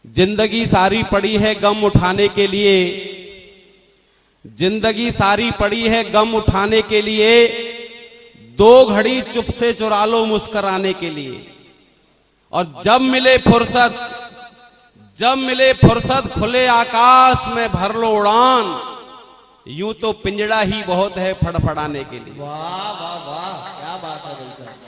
जिंदगी सारी पड़ी है गम उठाने के लिए, जिंदगी सारी पड़ी है गम उठाने के लिए, दो घड़ी चुप से चुरा लो मुस्कुराने के लिए। और जब मिले फुर्सत खुले आकाश में भर लो उड़ान, यूं तो पिंजड़ा ही बहुत है फड़फड़ाने के लिए। वाह वाह वाह, क्या बात है भाई साहब।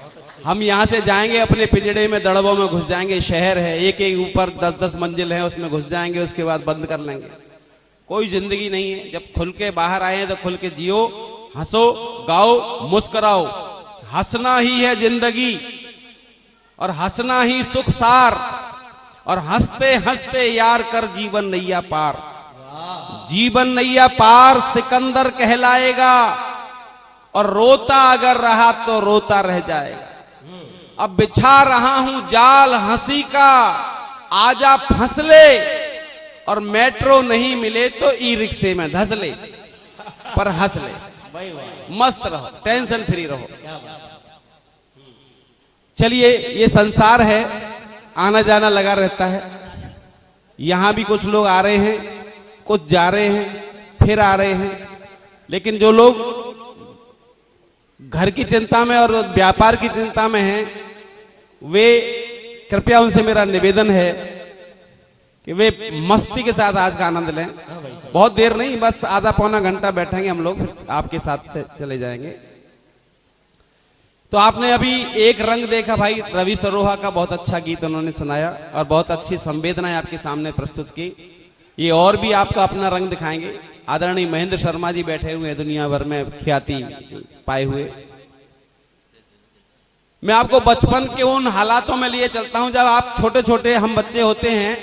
हम यहाँ से जाएंगे अपने पिंजड़े में, दड़बों में घुस जाएंगे। शहर है, एक एक ऊपर 10-10 मंजिल है, उसमें घुस जाएंगे, उसके बाद बंद कर लेंगे। कोई जिंदगी नहीं है। जब खुल के बाहर आए हैं तो खुल के जियो, हंसो, गाओ, मुस्कुराओ। हंसना ही है जिंदगी और हंसना ही सुख सार, और हंसते हंसते यार कर जीवन नैया पार। जीवन नैया पार सिकंदर कहलाएगा, और रोता अगर रहा तो रोता रह जाएगा। अब बिछा रहा हूं जाल हंसी का, आजा फंस ले, और मेट्रो नहीं मिले तो ई रिक्शे में धस ले, पर हंस ले। मस्त रहो, टेंशन फ्री रहो। चलिए, ये संसार है, आना जाना लगा रहता है। यहां भी कुछ लोग आ रहे हैं, कुछ जा रहे हैं, फिर आ रहे हैं। लेकिन जो लोग घर की चिंता में और व्यापार की चिंता में हैं, वे कृपया उनसे मेरा निवेदन है कि वे मस्ती के साथ आज का आनंद लें। बहुत देर नहीं, बस आधा पौना घंटा बैठेंगे हम लोग, फिर आपके साथ से चले जाएंगे। तो आपने अभी एक रंग देखा, भाई रवि सरोहा का बहुत अच्छा गीत उन्होंने सुनाया और बहुत अच्छी संवेदनाएं आपके सामने प्रस्तुत की। ये और भी आपका अपना रंग दिखाएंगे। आदरणीय महेंद्र शर्मा जी बैठे हुए हैं, दुनिया भर में ख्याति पाए हुए। मैं आपको बचपन के उन हालातों में लिए चलता हूं जब आप छोटे छोटे हम बच्चे होते हैं,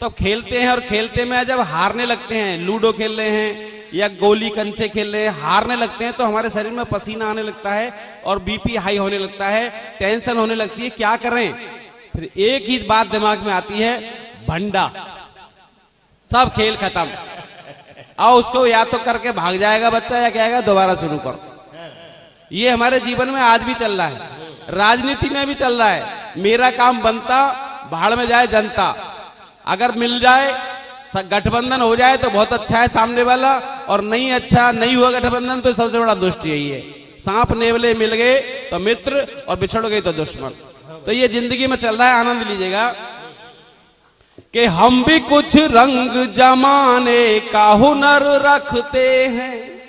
तो खेलते हैं, और खेलते में जब हारने लगते हैं, लूडो खेल रहे हैं या गोली कंचे खेल रहे हैं, हारने लगते हैं, तो हमारे शरीर में पसीना आने लगता है और बीपी हाई होने लगता है, टेंशन होने लगती है। क्या करें? फिर एक ही बात दिमाग में आती है, भंडा, सब खेल खत्म। आओ, उसको या तो करके भाग जाएगा बच्चा, या कहेगा दोबारा शुरू करो। ये हमारे जीवन में आज भी चल रहा है, राजनीति में भी चल रहा है। मेरा काम बनता, भाड़ में जाए जनता। अगर मिल जाए, गठबंधन हो जाए तो बहुत अच्छा है सामने वाला, और नहीं अच्छा नहीं हुआ गठबंधन तो सबसे बड़ा दुष्ट यही है। सांप नेवले मिल गए तो मित्र, और बिछड़ गए तो दुश्मन। तो ये जिंदगी में चल रहा है, आनंद लीजिएगा कि हम भी कुछ रंग जमाने का हुनर रखते हैं,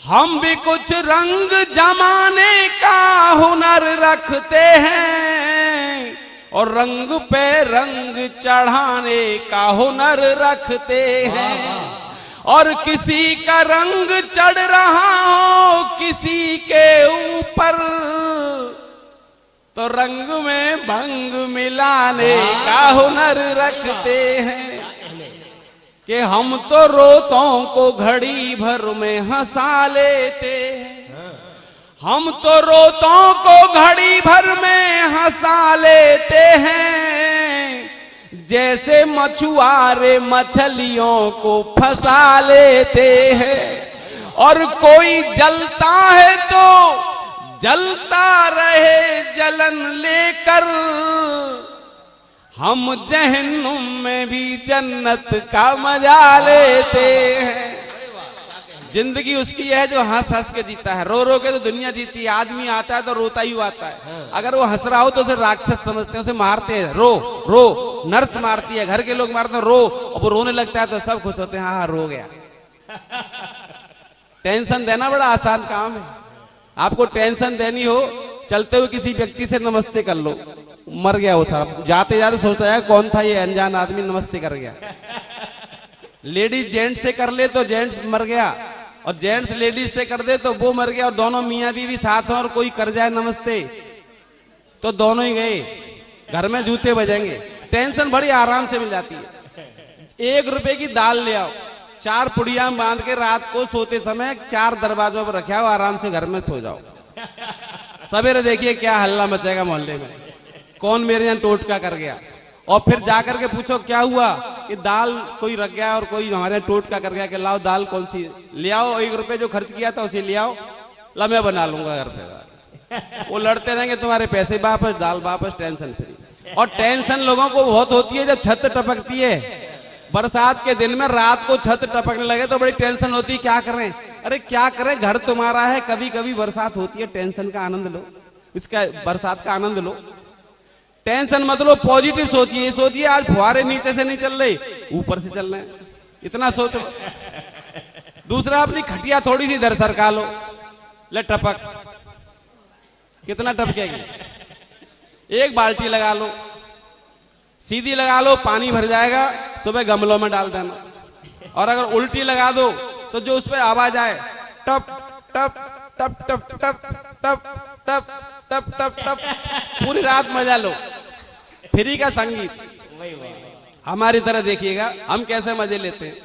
हम भी कुछ रंग जमाने का हुनर रखते हैं, और रंग पे रंग चढ़ाने का हुनर रखते हैं। और किसी का रंग चढ़ रहा हो किसी के ऊपर, तो रंग में भंग मिलाने का हुनर रखते हैं। कि हम तो रोतों को घड़ी भर में हंसा लेते हैं, हम तो रोतों को घड़ी भर में हंसा लेते हैं, जैसे मछुआरे मछलियों को फंसा लेते हैं। और कोई जलता है तो जलता रहे जलन लेकर, हम जहन्नुम में भी जन्नत का मजा लेते हैं। जिंदगी उसकी है जो हंस हंस के जीता है, रो रो के तो दुनिया जीती है। आदमी आता है तो रोता ही आता है। अगर वो हंस रहा हो तो उसे राक्षस समझते हैं, उसे मारते हैं। रो रो, नर्स मारती है, घर के लोग मारते हैं, रो, और वो रोने लगता है तो सब खुश होते हैं, हाँ रो गया। टेंशन देना बड़ा आसान काम है। आपको टेंशन देनी हो, चलते हुए किसी व्यक्ति से नमस्ते कर लो, मर गया वो था, जाते जाते सोचता है कौन था ये अनजान आदमी नमस्ते कर गया। लेडीज जेंट्स से कर ले तो जेंट्स मर गया, और जेंट्स लेडीज से कर दे तो वो मर गया, और दोनों मियाँ बीवी साथ हैं और कोई कर जाए नमस्ते तो दोनों ही गए, घर में जूते बजेंगे। टेंशन बड़ी आराम से मिल जाती है। 1 रुपए की दाल ले आओ, 4 पुड़िया बांध के रात को सोते समय 4 दरवाजों पर रखे आओ, आराम से घर में सो जाओ। सवेरे देखिए क्या हल्ला मचेगा मोहल्ले में, कौन मेरे यहाँ टोटका कर गया। और फिर जाकर के पूछो क्या हुआ, कि दाल कोई रख गया और कोई हमारे टोटका कर गया, कि लाओ दाल कौन सी ले आओ, 1 रुपए जो खर्च किया था उसे ले आओ, मैं बना लूंगा घर पे। वो लड़ते रहेंगे, तुम्हारे पैसे वापस, दाल वापस, टेंशन फ्री। और टेंशन लोगों को बहुत होती है जब छत टपकती है। बरसात के दिन में रात को छत टपकने लगे तो बड़ी टेंशन होती है, क्या करें। अरे क्या करें, घर तुम्हारा है। कभी कभी बरसात होती है, टेंशन का आनंद लो, इसका बरसात का आनंद लो। टेंशन मत लो, पॉजिटिव सोचिए। सोचिए आज फुहारे नीचे से नहीं चल रहे, ऊपर से चल रहे हैं, इतना सोचो। दूसरा, अपनी खटिया थोड़ी सी इधर सरका लो, ले टपक, कितना टपकेगी। एक बाल्टी लगा लो, सीधी लगा लो, पानी भर जाएगा, सुबह गमलों में डाल देना। और अगर उल्टी लगा दो तो जो उस पर आवाज आए, टप टप टप टप टप टप टप टप टप टप, पूरी रात मजा लो। फ्री का संगीत। हमारी तरह देखिएगा हम कैसे मजे लेते हैं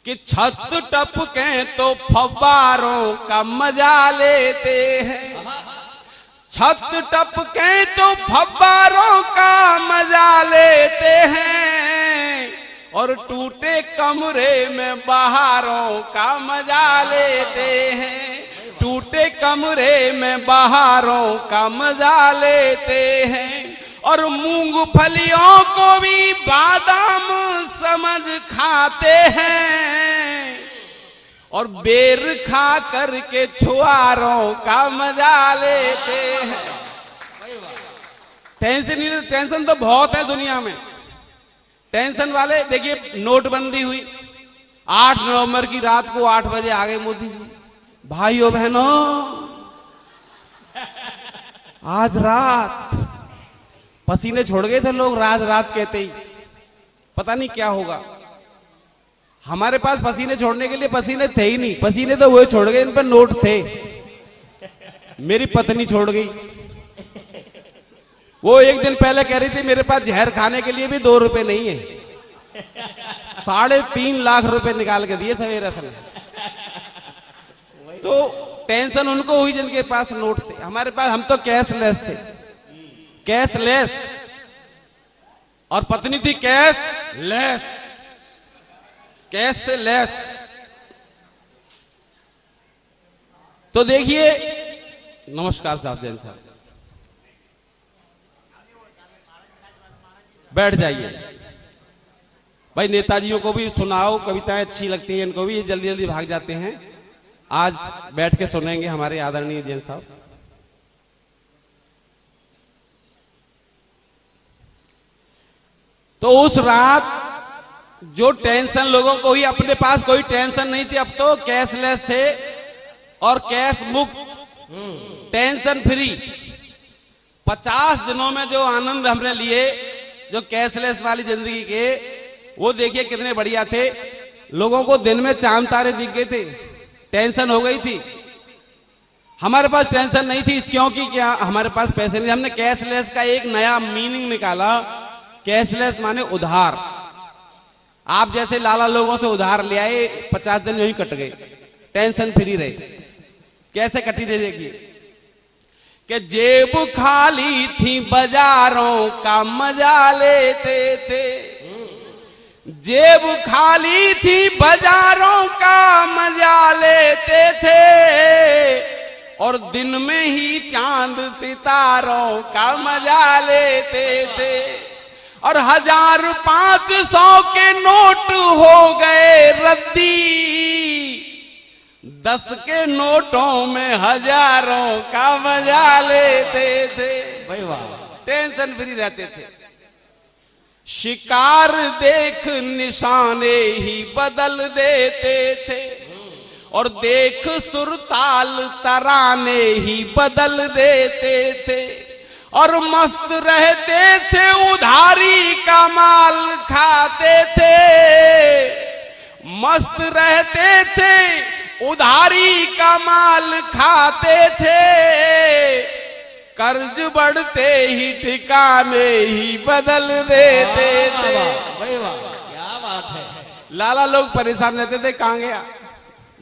कि छत टपके तो फव्वारों का मजा लेते हैं। छत टपके तो फव्वारों का मजा लेते हैं, और टूटे कमरे में बहारों का मजा लेते हैं। टूटे कमरे में बहारों का मजा लेते हैं, और मूंगफलियों को भी बादाम समझ खाते हैं, और बेर खा करके छुआरों का मजा लेते हैं। टेंशन तो बहुत है दुनिया में। टेंशन वाले देखिए, नोटबंदी हुई 8 नवंबर की रात को 8 बजे आ गए मोदी जी। भाइयों बहनों, आज रात पसीने छोड़ गए थे लोग, रात कहते ही पता नहीं क्या होगा। हमारे पास पसीने छोड़ने के लिए पसीने थे ही नहीं, पसीने तो वो छोड़ गए, इन पर नोट थे। मेरी पत्नी छोड़ गई, वो एक दिन पहले कह रही थी मेरे पास जहर खाने के लिए भी 2 रुपए नहीं है। 3.5 लाख रुपए निकाल के दिए सवेरे से। तो टेंशन उनको हुई जिनके पास नोट थे। हमारे पास, हम तो कैशलेस थे, कैशलेस, और पत्नी थी कैशलेस, कैश से लेस। तो देखिए, नमस्कार साहब, जैन साहब, बैठ जाइए भाई। नेताजियों को भी सुनाओ, कविताएं अच्छी लगती हैं इनको भी, ये जल्दी जल्दी भाग जाते हैं। आज बैठ के सुनेंगे हमारे आदरणीय जैन साहब। तो उस रात जो टेंशन लोगों को ही, अपने पास कोई टेंशन नहीं थी, अब तो कैशलेस थे और कैश मुक्त, टेंशन फ्री। 50 दिनों में जो आनंद हमने लिए, जो कैशलेस वाली जिंदगी के, वो देखिए कितने बढ़िया थे। लोगों को दिन में चांद तारे दिख गए थे, टेंशन हो गई थी। हमारे पास टेंशन नहीं थी, क्योंकि क्या हमारे पास पैसे नहीं। हमने कैशलेस का एक नया मीनिंग निकाला। कैशलेस माने उधार। आप जैसे लाला लोगों से उधार ले आए, 50 दिन यही कट गए, टेंशन फ्री रहे। कैसे कटी रही देखिए कि जेब खाली थी बाजारों का मजा लेते थे। जेब खाली थी बाजारों का मजा लेते थे, और दिन में ही चांद सितारों का मजा लेते थे। और 1500 के नोट हो गए रद्दी, 10 के नोटों में हजारों का मजा लेते थे। भाई वाह, टेंशन फ्री रहते थे। शिकार देख निशाने ही बदल देते थे, और देख सुरताल तराने ही बदल देते थे। और मस्त रहते थे, उधारी का माल खाते थे। मस्त रहते थे, उधारी का माल खाते थे। कर्ज बढ़ते ही ठिकाने ही बदल देते थे। भाई वाह, क्या बात है। लाला लोग परेशान रहते थे, कहां गया?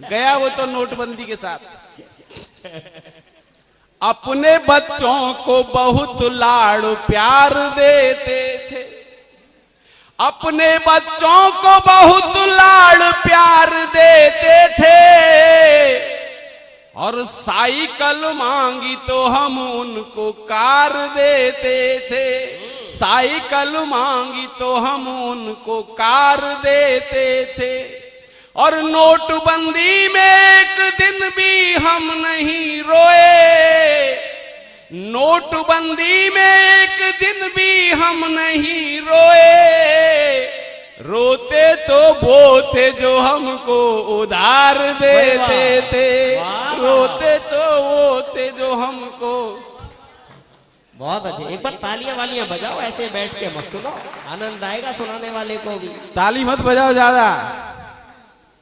गया वो तो नोटबंदी के साथ। अपने बच्चों को बहुत लाड़ प्यार देते थे। अपने बच्चों को बहुत लाड़ प्यार देते थे। और साइकिल मांगी तो हम उनको कार देते थे, साइकिल मांगी तो हम उनको कार देते थे। और नोटबंदी में एक दिन भी हम नहीं रोए, नोटबंदी में एक दिन भी हम नहीं रोए, रोते तो वो थे जो हमको उधार देते थे, रोते तो वो थे जो हमको। बहुत अच्छे, एक बार तालियां वालियां बजाओ, ऐसे बैठ के मत सुनो, आनंद आएगा सुनाने वाले को भी। ताली मत बजाओ ज्यादा,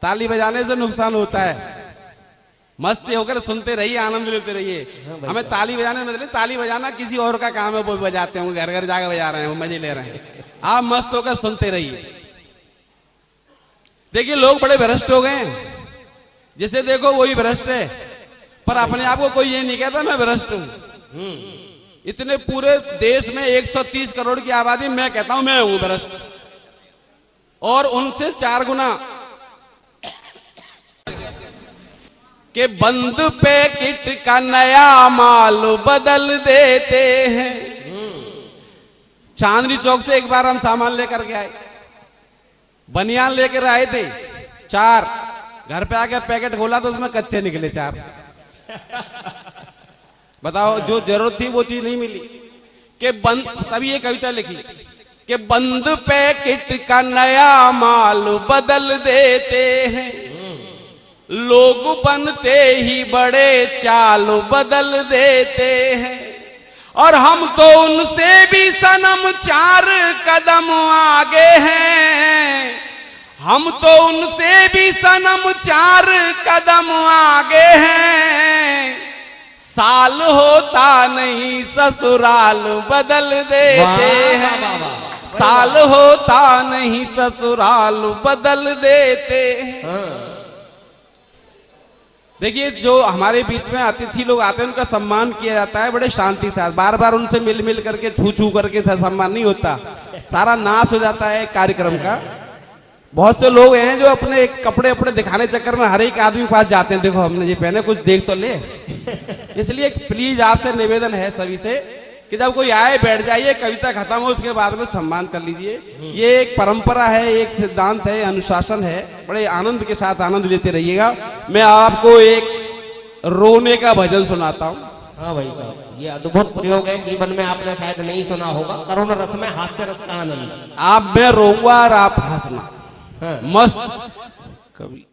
ताली बजाने से नुकसान होता है। मस्ती होकर सुनते रहिए, आनंद लेते रहिए। हमें ताली बजाने में मतलब, ताली बजाना किसी और का काम है, वो बजाते हैं, घर घर जाकर बजा रहे हैं, वो मजे ले रहे हैं। आप मस्त होकर सुनते रहिए। देखिए लोग बड़े भ्रष्ट हो गए हैं, जिसे देखो वही भ्रष्ट है, पर अपने आप को कोई ये नहीं कहता मैं भ्रष्ट हूं। इतने पूरे देश में 130 करोड़ की आबादी, मैं कहता हूं मैं हूं भ्रष्ट, और उनसे 4 गुना। के बंद पैकेट का नया माल बदल देते हैं। चांदनी चौक से एक बार हम सामान लेकर के आए, बनियान लेकर आए थे 4, घर पे आके पैकेट खोला तो उसमें कच्चे निकले 4। बताओ, जो जरूरत थी वो चीज नहीं मिली। के बंद, तभी ये कविता लिखी कि बंद पैकेट का नया माल बदल देते हैं, लोग बनते ही बड़े चाल बदल देते हैं। और हम तो उनसे भी सनम 4 कदम आगे हैं, हम तो उनसे भी सनम 4 कदम आगे हैं। साल होता नहीं ससुराल बदल देते हैं, साल होता नहीं ससुराल बदल देते हैं। देखिए जो हमारे बीच में अतिथि लोग आते हैं उनका सम्मान किया जाता है बड़े शांति से साथ, बार बार उनसे मिल मिल करके छू छू करके सम्मान नहीं होता, सारा नाश हो जाता है कार्यक्रम का। बहुत से लोग हैं जो अपने कपड़े अपने दिखाने चक्कर में हर एक आदमी के पास जाते हैं, देखो हमने ये पहने, कुछ देख तो ले। इसलिए प्लीज आपसे निवेदन है सभी से कि जब कोई आए बैठ जाइए, कविता खत्म हो उसके बाद में सम्मान कर लीजिए। ये एक परंपरा है, एक सिद्धांत है, अनुशासन है, बड़े आनंद के साथ आनंद लेते रहिएगा। मैं आपको एक रोने का भजन सुनाता हूँ। हाँ भाई साहब, ये अद्भुत प्रयोग है, जीवन में आपने शायद नहीं सुना होगा। करुण रस में हास्य रस का आनंद। आप, मैं रोऊंगा और आप हंसना। हाँ। मस्त कवि